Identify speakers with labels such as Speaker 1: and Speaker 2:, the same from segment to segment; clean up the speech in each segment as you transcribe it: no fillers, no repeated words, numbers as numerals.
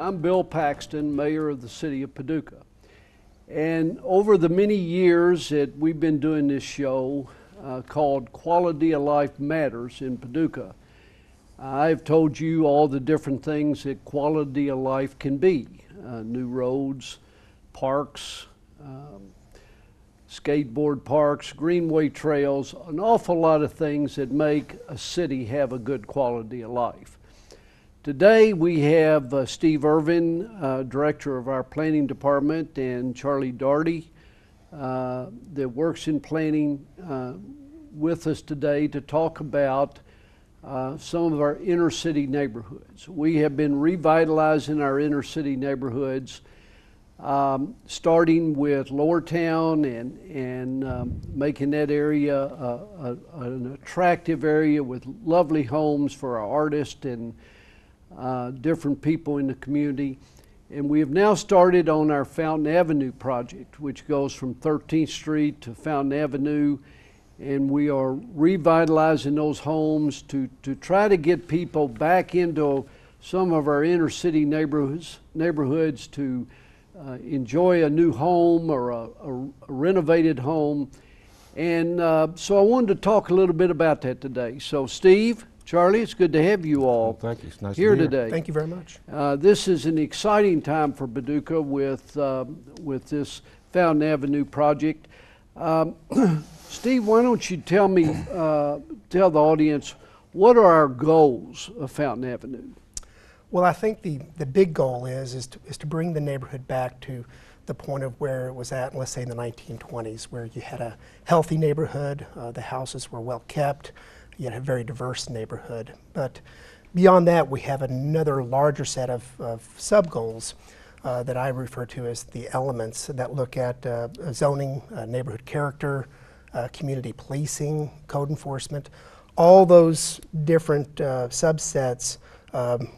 Speaker 1: I'm Bill Paxton, Mayor of the City of Paducah. And over the many years that we've been doing this show called Quality of Life Matters in Paducah, I've told you all the different things that quality of life can be. New roads, parks, skateboard parks, greenway trails, an awful lot of things that make a city have a good quality of life. Today we have Steve Ervin, Director of our Planning Department, and Charlie Doherty that works in planning with us today to talk about some of our inner city neighborhoods. We have been revitalizing our inner city neighborhoods, starting with Lower Town and making that area an attractive area with lovely homes for our artists and different people in the community. And we have now started on our Fountain Avenue project, which goes from 13th Street to Fountain Avenue. And we are revitalizing those homes to try to get people back into some of our inner city neighborhoods to enjoy a new home or a renovated home. And so I wanted to talk a little bit about that today. So Steve, Charlie, it's good to have you all
Speaker 2: thank you. It's nice
Speaker 1: here
Speaker 2: to be here
Speaker 1: today.
Speaker 3: Thank you very much.
Speaker 1: This is an exciting time for Paducah with this Fountain Avenue project. Steve, why don't you tell me, tell the audience, what are our goals of Fountain Avenue?
Speaker 3: Well, I think the big goal is to bring the neighborhood back to the point of where it was at, let's say in the 1920s, where you had a healthy neighborhood, the houses were well kept, you had a very diverse neighborhood. But beyond that, we have another larger set of sub-goals that I refer to as the elements that look at zoning, neighborhood character, community policing, code enforcement. All those different subsets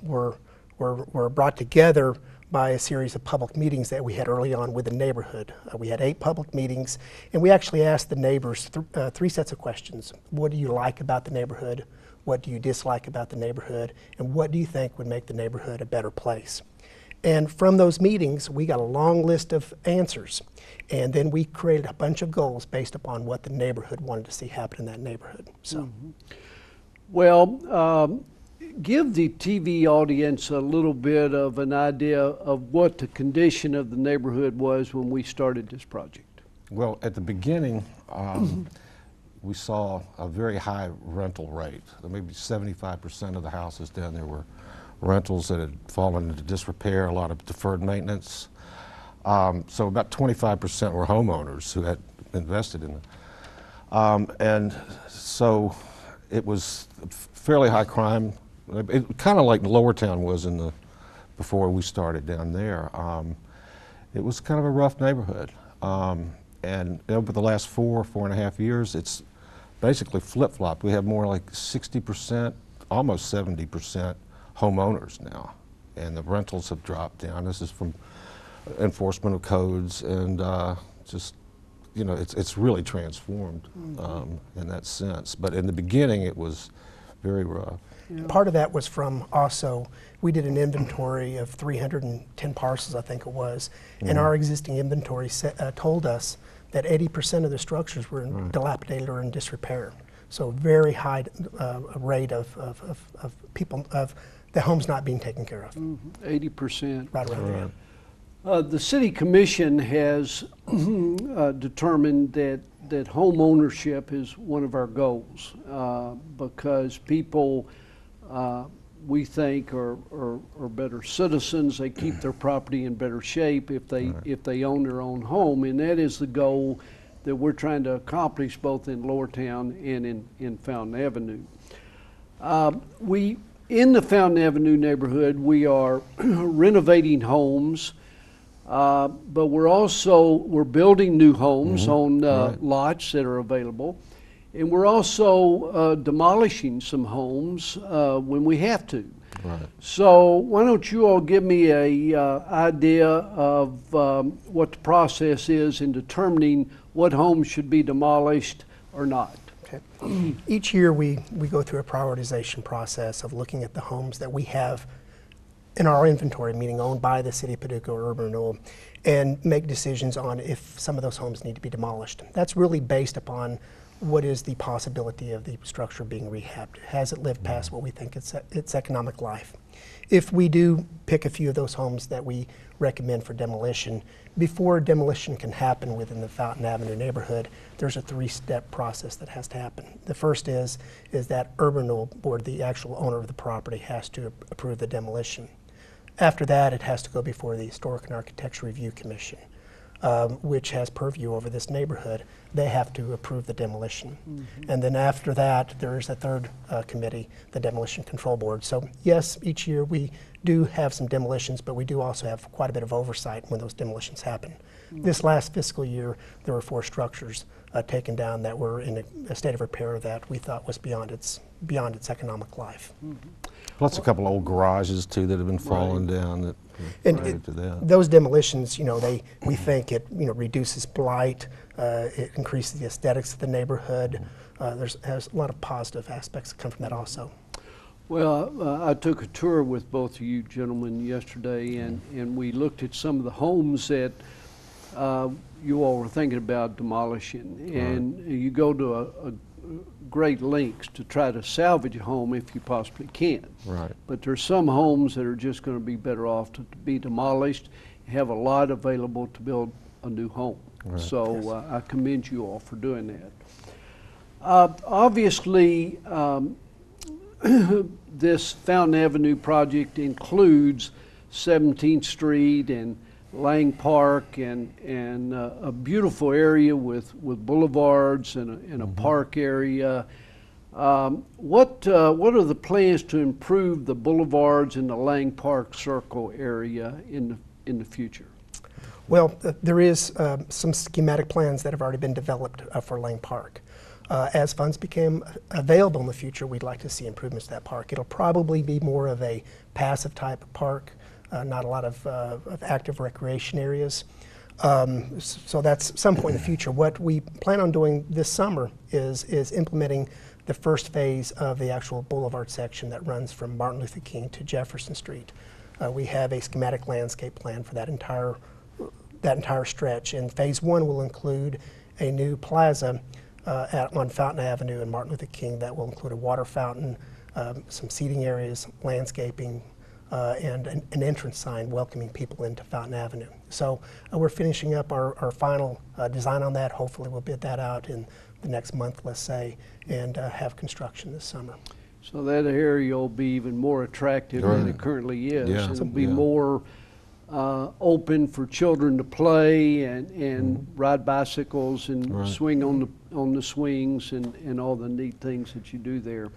Speaker 3: were brought together by a series of public meetings that we had early on with the neighborhood. We had 8 public meetings, and we actually asked the neighbors 3 sets of questions. What do you like about the neighborhood? What do you dislike about the neighborhood? And what do you think would make the neighborhood a better place? And from those meetings, we got a long list of answers. And then we created a bunch of goals based upon what the neighborhood wanted to see happen in that neighborhood. So,
Speaker 1: Well, give the TV audience a little bit of an idea of what the condition of the neighborhood was when we started this project.
Speaker 2: Well, at the beginning, we saw a very high rental rate. Maybe 75% of the houses down there were rentals that had fallen into disrepair, a lot of deferred maintenance. So about 25% were homeowners who had invested in it. And so it was fairly high crime. It kind of like Lower Town was before we started down there. It was kind of a rough neighborhood. And over the last 4.5 years, it's basically flip-flopped. We have more like 60%, almost 70% homeowners now, and the rentals have dropped down. This is from enforcement of codes, and just, you know, it's really transformed in that sense. But in the beginning, it was very rough.
Speaker 3: yeah. Part of that was from also, we did an inventory of 310 parcels, I think it was, and our existing inventory told us that 80% of the structures were dilapidated or in disrepair. So very high rate of people, of the homes not being taken care of.
Speaker 1: 80%.
Speaker 3: Right around there.
Speaker 1: The City Commission has determined that home ownership is one of our goals because people, we think, are better citizens. They keep their property in better shape if they own their own home, and that is the goal that we're trying to accomplish both in Lower Town and in Fountain Avenue. In the Fountain Avenue neighborhood, we are renovating homes, but we're building new homes on lots that are available, and we're also demolishing some homes when we have to.
Speaker 2: Right.
Speaker 1: So why don't you all give me a idea of what the process is in determining what homes should be demolished or not?
Speaker 3: Okay. Each year we go through a prioritization process of looking at the homes that we have in our inventory, meaning owned by the city of Paducah or urban renewal, and make decisions on if some of those homes need to be demolished. That's really based upon what is the possibility of the structure being rehabbed. Has it lived past what we think its economic life? If we do pick a few of those homes that we recommend for demolition, before demolition can happen within the Fountain Avenue neighborhood, there's a 3-step process that has to happen. The first is that urban renewal board, the actual owner of the property, has to approve the demolition. After that, it has to go before the Historic and Architecture Review Commission, which has purview over this neighborhood. They have to approve the demolition. And then after that, there is a third committee, the Demolition Control Board. So yes, each year we do have some demolitions, but we do also have quite a bit of oversight when those demolitions happen. This last fiscal year, there were 4 structures taken down that were in a state of repair that we thought was beyond its economic life.
Speaker 2: Plus a couple old garages too that have been falling down. That
Speaker 3: And those demolitions, we think it, reduces blight, it increases the aesthetics of the neighborhood. Has a lot of positive aspects that come from that also.
Speaker 1: Well, I took a tour with both of you gentlemen yesterday, and we looked at some of the homes that you all were thinking about demolishing. And you go to a great lengths to try to salvage a home if you possibly can.
Speaker 2: Right.
Speaker 1: But there's some homes that are just going to be better off to be demolished, have a lot available to build a new home.
Speaker 2: Right.
Speaker 1: So I commend you all for doing that. Obviously, this Fountain Avenue project includes 17th Street and Lang Park and a beautiful area with boulevards and a park area. What are the plans to improve the boulevards and the Lang Park Circle area in the future?
Speaker 3: Well, there is some schematic plans that have already been developed for Lang Park. As funds become available in the future, we'd like to see improvements to that park. It'll probably be more of a passive type of park, not a lot of active recreation areas. So that's some point in the future. What we plan on doing this summer is implementing the first phase of the actual boulevard section that runs from Martin Luther King to Jefferson Street. We have a schematic landscape plan for that entire stretch, and phase 1 will include a new plaza on Fountain Avenue and Martin Luther King that will include a water fountain, some seating areas, landscaping, and an entrance sign welcoming people into Fountain Avenue. So we're finishing up our final design on that. Hopefully we'll bid that out in the next month, let's say, and have construction this summer.
Speaker 1: So that area will be even more attractive than it currently is.
Speaker 2: Yeah.
Speaker 1: It'll be more open for children to play and ride bicycles and swing on the swings and all the neat things that you do there.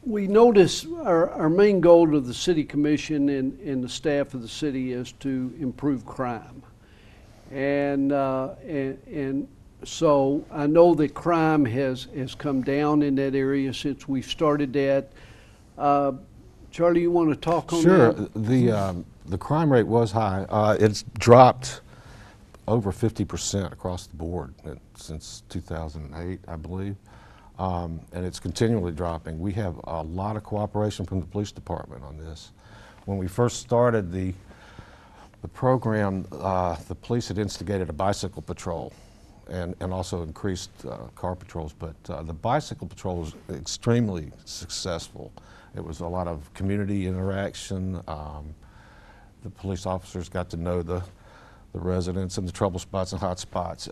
Speaker 1: We notice our main goal of the City Commission and the staff of the city is to improve crime. And so I know that crime has come down in that area since we've started that. Charlie, you want to talk on that?
Speaker 2: Sure. The crime rate was high. It's dropped over 50% across the board since 2008, I believe. And it's continually dropping. We have a lot of cooperation from the police department on this. When we first started the program, the police had instigated a bicycle patrol and also increased car patrols, but the bicycle patrol was extremely successful. It was a lot of community interaction. The police officers got to know the residents and the trouble spots and hot spots.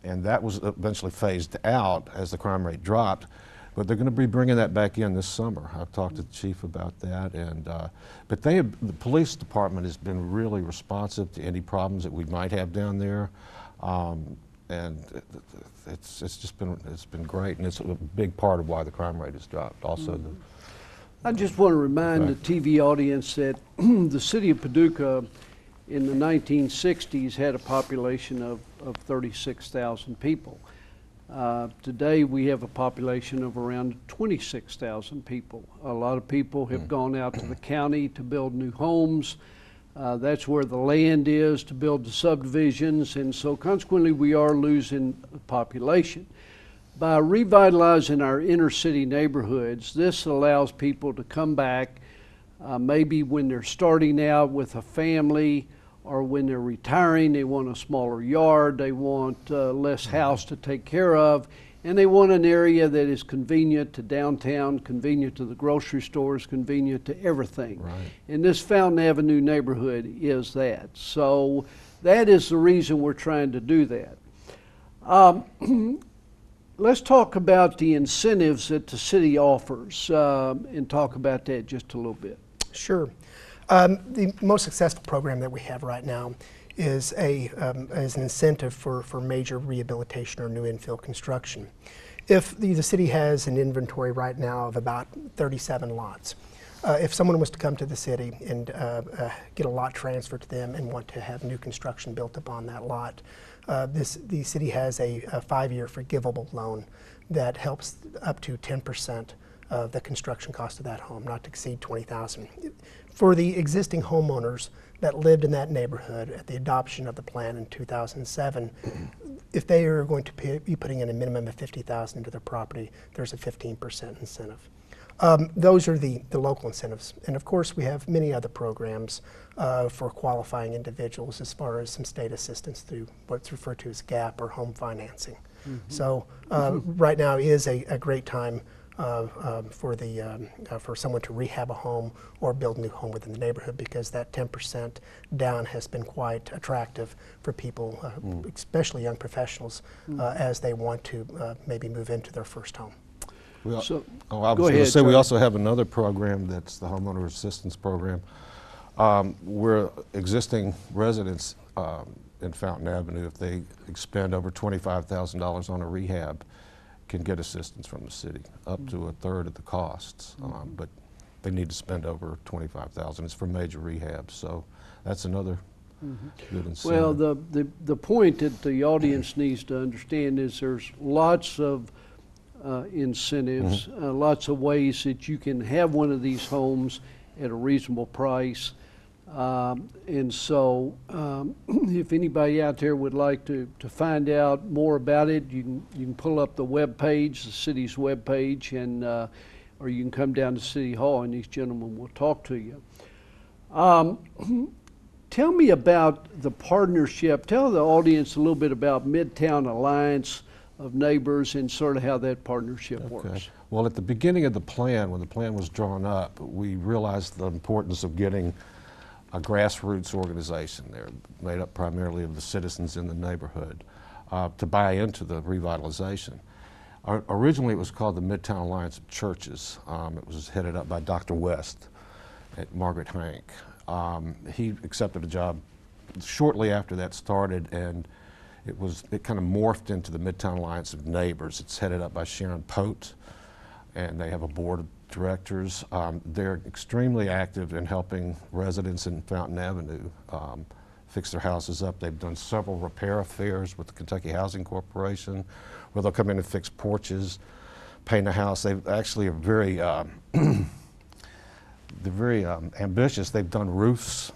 Speaker 2: And that was eventually phased out as the crime rate dropped. But they're going to be bringing that back in this summer. I've talked to the chief about that. But the police department has been really responsive to any problems that we might have down there. And it's been great. And it's a big part of why the crime rate has dropped. Also,
Speaker 1: I just want to remind the TV audience that the city of Paducah in the 1960s had a population of 36,000 people. Today we have a population of around 26,000 people. A lot of people have gone out to the county to build new homes. That's where the land is to build the subdivisions, and so consequently we are losing population. By revitalizing our inner city neighborhoods, this allows people to come back, Maybe when they're starting out with a family, or when they're retiring, they want a smaller yard, they want less house to take care of, and they want an area that is convenient to downtown, convenient to the grocery stores, convenient to everything.
Speaker 2: Right.
Speaker 1: And this Fountain Avenue neighborhood is that. So that is the reason we're trying to do that. Let's talk about the incentives that the city offers and talk about that just a little bit.
Speaker 3: Sure. The most successful program that we have right now is an incentive for major rehabilitation or new infill construction. If the city has an inventory right now of about 37 lots, if someone was to come to the city and get a lot transferred to them and want to have new construction built upon that lot, the city has a 5-year forgivable loan that helps up to 10% of the construction cost of that home, not to exceed $20,000. For the existing homeowners that lived in that neighborhood at the adoption of the plan in 2007, if they are going to be putting in a minimum of $50,000 into their property, there's a 15% incentive. Those are the local incentives. And of course, we have many other programs for qualifying individuals as far as some state assistance through what's referred to as GAP or home financing. So right now is a great time for someone to rehab a home or build a new home within the neighborhood, because that 10% down has been quite attractive for people, especially young professionals, as they want to maybe move into their first home.
Speaker 2: I was
Speaker 1: Go
Speaker 2: going to
Speaker 1: ahead,
Speaker 2: say we
Speaker 1: Charlie.
Speaker 2: also have another program that's the homeowner assistance program, where existing residents in Fountain Avenue, if they expend over $25,000 on a rehab, can get assistance from the city, up to 1/3 of the costs. But they need to spend over $25,000. It's for major rehab, so that's another good incentive.
Speaker 1: Well, the point that the audience needs to understand is there's lots of incentives, lots of ways that you can have one of these homes at a reasonable price. And so if anybody out there would like to find out more about it, you can pull up the web page, the city's web page, and or you can come down to City Hall and these gentlemen will talk to you. Tell me about the partnership. Tell the audience a little bit about Midtown Alliance of Neighbors and sort of how that partnership works.
Speaker 2: Well, at the beginning of the plan, when the plan was drawn up, we realized the importance of getting a grassroots organization there, made up primarily of the citizens in the neighborhood, to buy into the revitalization. Originally, it was called the Midtown Alliance of Churches. It was headed up by Dr. West at Margaret Hank. He accepted a job shortly after that started, and it kind of morphed into the Midtown Alliance of Neighbors. It's headed up by Sharon Pote, and they have a board of directors. They're extremely active in helping residents in Fountain Avenue fix their houses up. They've done several repair affairs with the Kentucky Housing Corporation, where they'll come in and fix porches, paint a house. They actually are very, ambitious. They've done roofs,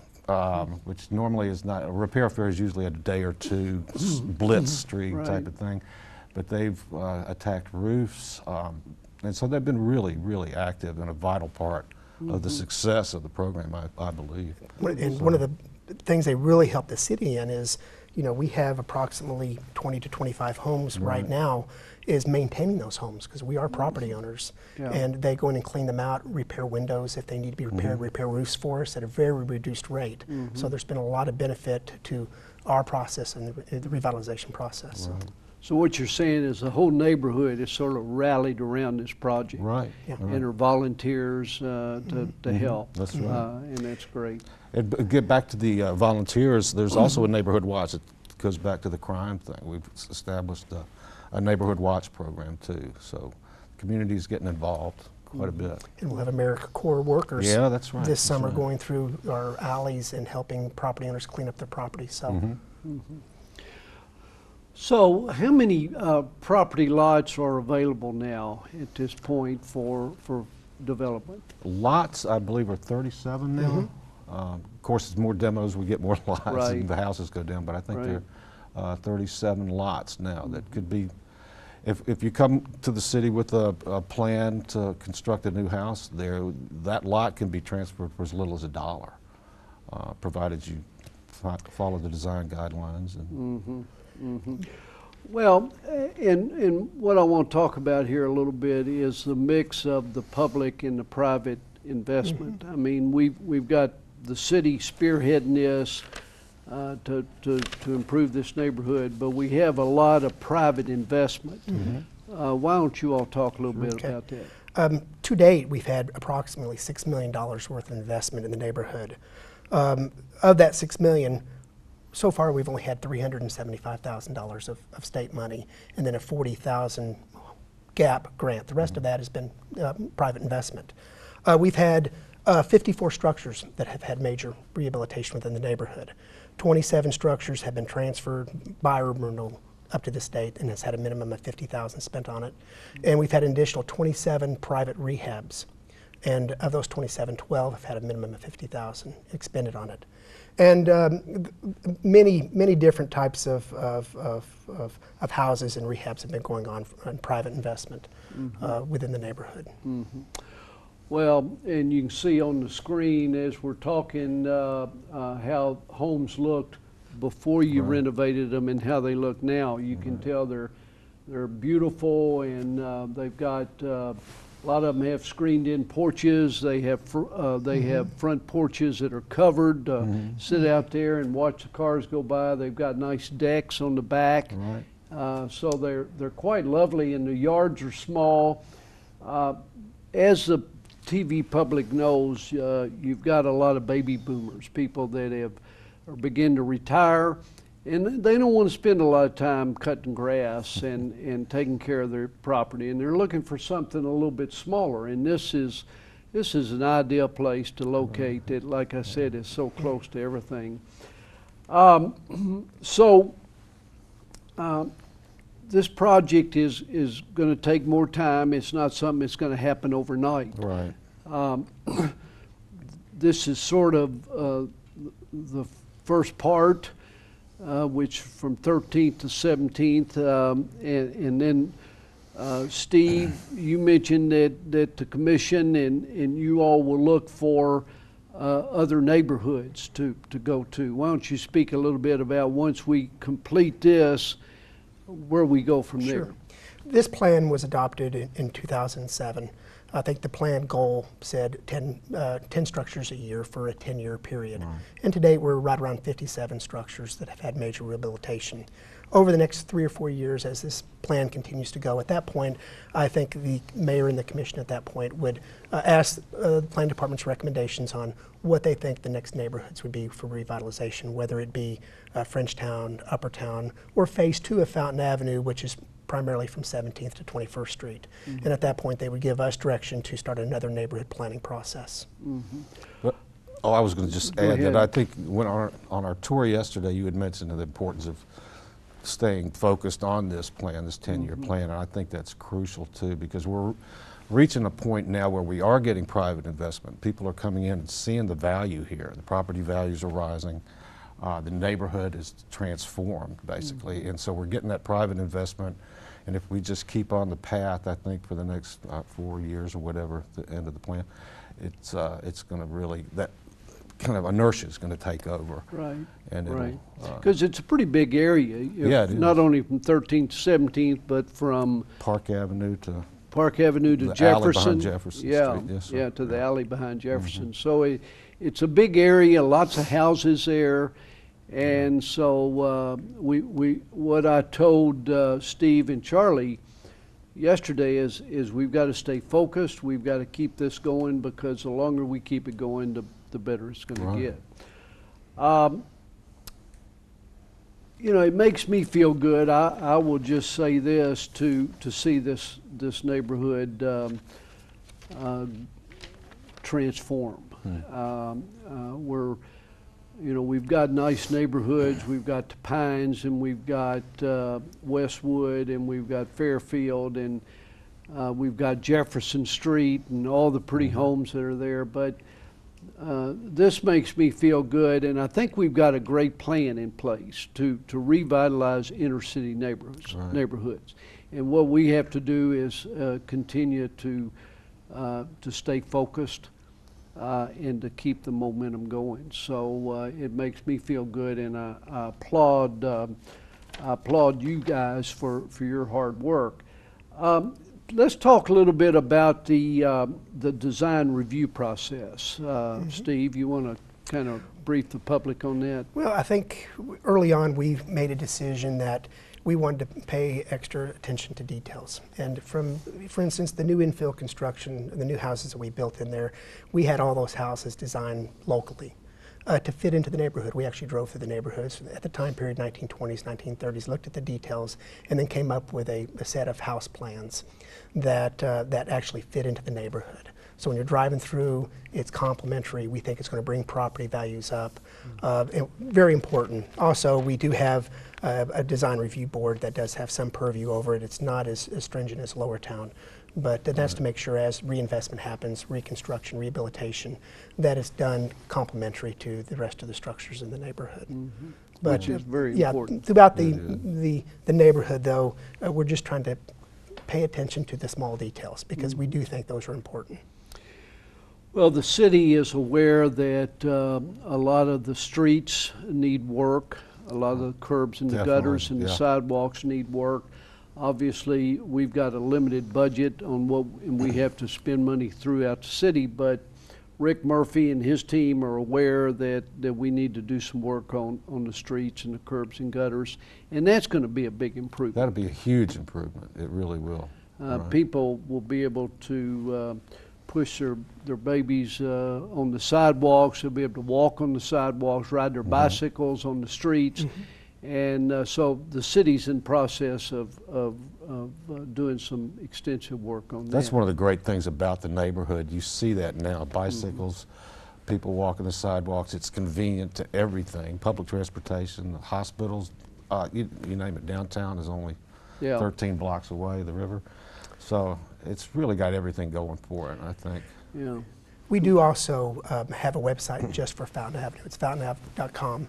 Speaker 2: which normally is not, a repair affair is usually a day or two, blitz street type of thing. But they've attacked roofs. And so they've been really, really active and a vital part of the success of the program, I believe.
Speaker 3: And one of the things they really help the city in is, we have approximately 20 to 25 homes right now, is maintaining those homes, because we are property owners. And they go in and clean them out, repair windows if they need to be repaired, repair roofs for us at a very reduced rate. So there's been a lot of benefit to our process and the revitalization process.
Speaker 1: So what you're saying is the whole neighborhood is sort of rallied around this project.
Speaker 2: Right.
Speaker 1: And are volunteers to help.
Speaker 2: That's right.
Speaker 1: And that's great.
Speaker 2: And get back to the volunteers, there's also a neighborhood watch. It goes back to the crime thing. We've established a neighborhood watch program too. So the community's getting involved quite a bit.
Speaker 3: And we'll have AmeriCorps workers
Speaker 2: that's right.
Speaker 3: this summer going through our alleys and helping property owners clean up their property. So.
Speaker 1: So how many property lots are available now at this point for development?
Speaker 2: Lots, I believe, are 37 now. Of course, as more demos, we get more lots and the houses go down, but I think there are 37 lots now that could be, if you come to the city with a plan to construct a new house, that lot can be transferred for as little as $1, provided you follow the design guidelines. And
Speaker 1: Well, and what I want to talk about here a little bit is the mix of the public and the private investment. I mean, we've got the city spearheading this to improve this neighborhood, but we have a lot of private investment. Why don't you all talk a little bit about that?
Speaker 3: To date, we've had approximately $6 million worth of investment in the neighborhood. Of that $6 million, so far we've only had $375,000 of state money and then a $40,000 gap grant. The rest of that has been private investment. We've had 54 structures that have had major rehabilitation within the neighborhood. 27 structures have been transferred by urban renewal up to the state and has had a minimum of $50,000 spent on it. And we've had an additional 27 private rehabs. And of those 27, 12 have had a minimum of $50,000 expended on it. And many different types of houses and rehabs have been going on private investment within the neighborhood.
Speaker 1: Well, and you can see on the screen as we're talking how homes looked before you renovated them and how they look now. You can tell they're beautiful, and they've got a lot of them have screened-in porches. They have front porches that are covered. Sit out there and watch the cars go by. They've got nice decks on the back, so they're quite lovely. And the yards are small. As the TV public knows, you've got a lot of baby boomers, people that are beginning to retire, and they don't want to spend a lot of time cutting grass and taking care of their property, and they're looking for something a little bit smaller. And this is an ideal place to locate it. Like I said, it's so close to everything. This project is going to take more time. It's not something that's going to happen overnight.
Speaker 2: Right.
Speaker 1: This is sort of the first part, which from 13th to 17th, and then Steve, you mentioned that the commission and you all will look for other neighborhoods to go to. Why don't you speak a little bit about, once we complete this, where we go from there?
Speaker 3: Sure. This plan was adopted in 2007. I think the plan goal said 10 structures a year for a 10-year period. And to date, we're right around 57 structures that have had major rehabilitation. Over the next 3 or 4 years, as this plan continues to go, at that point, I think the mayor and the commission at that point would ask the planning department's recommendations on what they think the next neighborhoods would be for revitalization, whether it be Frenchtown, Uppertown, or phase 2 of Fountain Avenue, which is primarily from 17th to 21st Street. And at that point, they would give us direction to start another neighborhood planning process.
Speaker 2: I was going to just add that I think on our tour yesterday, you had mentioned the importance of staying focused on this plan, this 10-year plan, and I think that's crucial too, because we're reaching a point now where we are getting private investment. People are coming in and seeing the value here. The property values are rising. The neighborhood is transformed, basically, and so we're getting that private investment. And if we just keep on the path, I think for the next 4 years or whatever, the end of the plan, it's going to really, that kind of inertia is going to take over.
Speaker 1: Right.
Speaker 2: And
Speaker 1: because it's a pretty big area.
Speaker 2: Yeah, it is.
Speaker 1: Not only from 13th to 17th, but from
Speaker 2: Park Avenue to
Speaker 1: Jefferson.
Speaker 2: Alley behind Jefferson Street. Yes, sir.
Speaker 1: Yeah, to the alley behind Jefferson. So it's a big area, lots of houses there. And so what I told Steve and Charlie yesterday is we've got to stay focused. We've got to keep this going, because the longer we keep it going, the better it's going to get. You know, it makes me feel good. I will just say this, to see this neighborhood transform. We've got nice neighborhoods. We've got the Pines, and we've got Westwood, and we've got Fairfield, and we've got Jefferson Street, and all the pretty homes that are there. But this makes me feel good, and I think we've got a great plan in place to revitalize inner city neighborhoods. And what we have to do is continue to stay focused and to keep the momentum going. So it makes me feel good, and I applaud you guys for your hard work. Let's talk a little bit about the design review process. Steve, you want to kind of brief the public on that?
Speaker 3: Well, I think early on we made a decision that we wanted to pay extra attention to details. And for instance, the new infill construction, the new houses that we built in there, we had all those houses designed locally to fit into the neighborhood. We actually drove through the neighborhoods at the time period, 1920s, 1930s, looked at the details, and then came up with a set of house plans that actually fit into the neighborhood. So when you're driving through, it's complementary. We think it's going to bring property values up. Very important. Also, we do have a design review board that does have some purview over it. It's not as stringent as Lower Town, but that's to make sure as reinvestment happens, reconstruction, rehabilitation, that is done complementary to the rest of the structures in the neighborhood. But,
Speaker 1: which is very important.
Speaker 3: Throughout the neighborhood, though, we're just trying to pay attention to the small details because we do think those are important.
Speaker 1: Well, the city is aware that a lot of the streets need work, a lot of the curbs and the gutters and the sidewalks need work. Obviously, we've got a limited budget on and we have to spend money throughout the city, but Rick Murphy and his team are aware that we need to do some work on the streets and the curbs and gutters, and that's going to be a big improvement.
Speaker 2: That'll be a huge improvement. It really will.
Speaker 1: People will be able to push their babies on the sidewalks. They'll be able to walk on the sidewalks, ride their bicycles on the streets. And so the city's in process of doing some extensive work on that.
Speaker 2: That's one of the great things about the neighborhood. You see that now, bicycles, people walking the sidewalks. It's convenient to everything, public transportation, hospitals, you name it. Downtown is only 13 blocks away, the river. So it's really got everything going for it, I think.
Speaker 1: Yeah.
Speaker 3: We do also have a website just for Fountain Avenue. It's fountainave.com.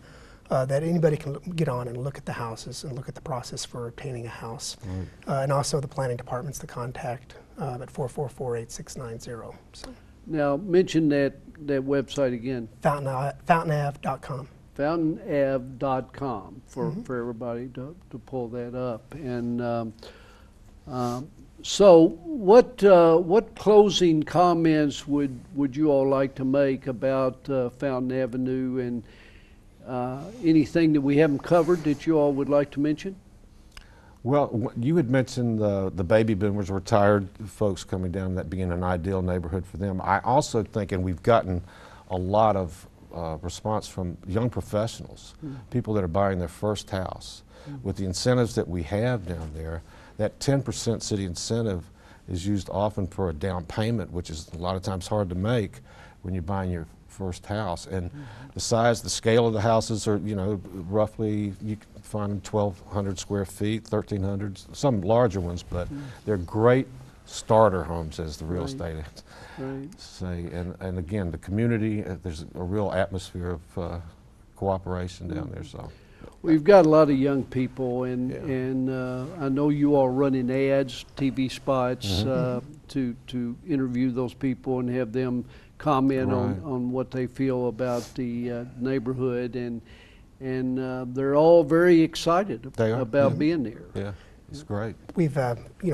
Speaker 3: That anybody can get on and look at the houses and look at the process for obtaining a house. And also the planning department's the contact at 444-8690. So.
Speaker 1: Now, mention that website again.
Speaker 3: Fountainave.com.
Speaker 1: Fountainave.com for everybody to pull that up. And so what closing comments would you all like to make about Fountain Avenue, and anything that we haven't covered that you all would like to mention?
Speaker 2: Well, you had mentioned the baby boomers, retired folks coming down, that being an ideal neighborhood for them. I also think, and we've gotten a lot of response from young professionals, people that are buying their first house. With the incentives that we have down there, that 10% city incentive is used often for a down payment, which is a lot of times hard to make when you're buying your first house. And the size, the scale of the houses are, roughly, you can find them 1,200 square feet, 1,300, some larger ones, but they're great starter homes, as the real estate say. And again, the community, there's a real atmosphere of cooperation down there. So
Speaker 1: we've got a lot of young people, and I know you are running ads, TV spots, to interview those people and have them comment on what they feel about the neighborhood, and they're all very excited about being there.
Speaker 2: Yeah, it's great.
Speaker 3: We've,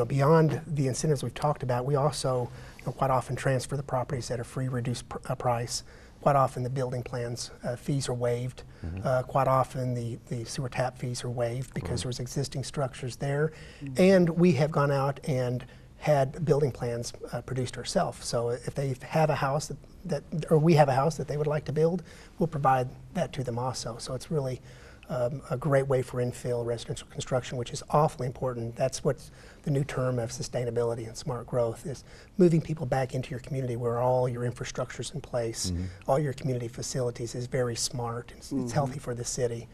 Speaker 3: beyond the incentives we've talked about, we also quite often transfer the properties at a free reduced price. Quite often the building plans fees are waived. Quite often the sewer tap fees are waived because there's existing structures there. And we have gone out and had building plans produced ourselves. So if they have a house or we have a house that they would like to build, we'll provide that to them also. So it's really a great way for infill residential construction, which is awfully important. That's what's the new term of sustainability and smart growth, is moving people back into your community where all your infrastructure is in place, all your community facilities is very smart. It's healthy for the city.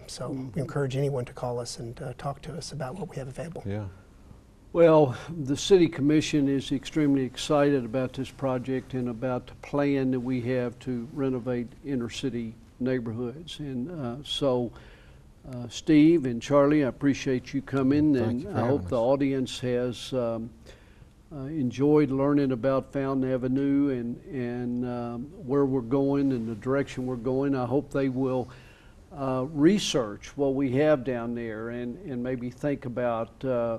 Speaker 3: So we encourage anyone to call us and talk to us about what we have available.
Speaker 2: Yeah.
Speaker 1: Well, the City Commission is extremely excited about this project and about the plan that we have to renovate inner city neighborhoods. And so Steve and Charlie, I appreciate you coming,
Speaker 2: Thank
Speaker 1: and
Speaker 2: you for
Speaker 1: I
Speaker 2: having
Speaker 1: hope the
Speaker 2: us.
Speaker 1: audience has enjoyed learning about Fountain Avenue and where we're going and the direction we're going. I hope they will research what we have down there and maybe think about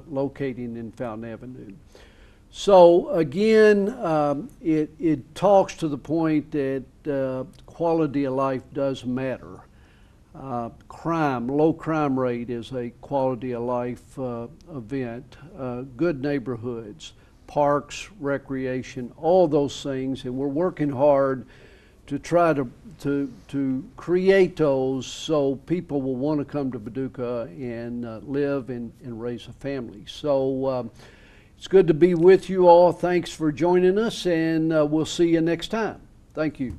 Speaker 1: locating in Fountain Avenue. So again, it talks to the point that quality of life does matter. Low crime rate is a quality of life event. Good neighborhoods, parks, recreation, all those things, and we're working hard to try to create those so people will want to come to Paducah and live and raise a family. So it's good to be with you all. Thanks for joining us, and we'll see you next time. Thank you.